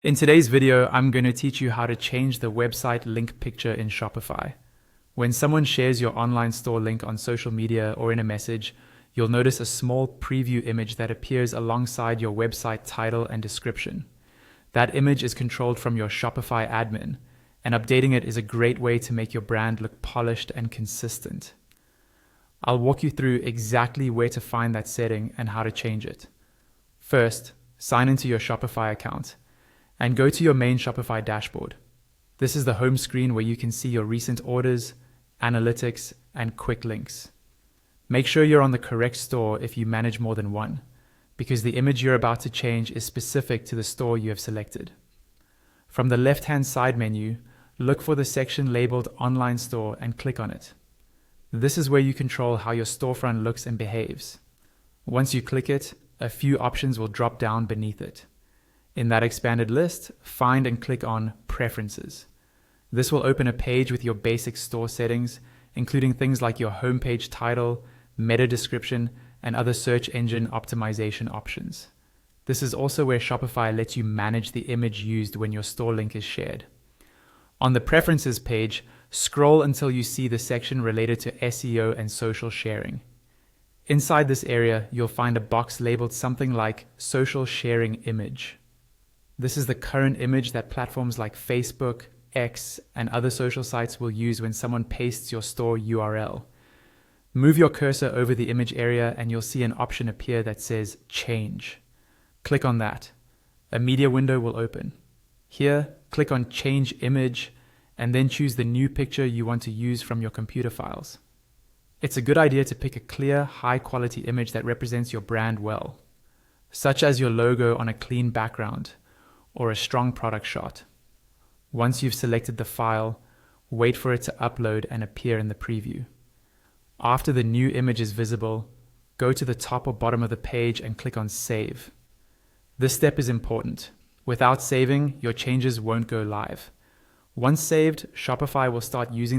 In today's video, I'm going to teach you how to change the website link picture in Shopify. When someone shares your online store link on social media or in a message, you'll notice a small preview image that appears alongside your website title and description. That image is controlled from your Shopify admin, and updating it is a great way to make your brand look polished and consistent. I'll walk you through exactly where to find that setting and how to change it. First, sign into your Shopify account and go to your main Shopify dashboard. This is the home screen where you can see your recent orders, analytics, and quick links. Make sure you're on the correct store if you manage more than one, because the image you're about to change is specific to the store you have selected. From the left-hand side menu, look for the section labeled Online Store and click on it. This is where you control how your storefront looks and behaves. Once you click it, a few options will drop down beneath it. In that expanded list, find and click on Preferences. This will open a page with your basic store settings, including things like your homepage title, meta description, and other search engine optimization options. This is also where Shopify lets you manage the image used when your store link is shared. On the Preferences page, scroll until you see the section related to SEO and social sharing. Inside this area, you'll find a box labeled something like Social Sharing Image. This is the current image that platforms like Facebook, X, and other social sites will use when someone pastes your store URL. Move your cursor over the image area and you'll see an option appear that says Change. Click on that. A media window will open. Here, click on Change Image and then choose the new picture you want to use from your computer files. It's a good idea to pick a clear, high-quality image that represents your brand well, such as your logo on a clean background or a strong product shot. Once you've selected the file, wait for it to upload and appear in the preview. After the new image is visible, go to the top or bottom of the page and click on Save. This step is important. Without saving, your changes won't go live. Once saved, Shopify will start using the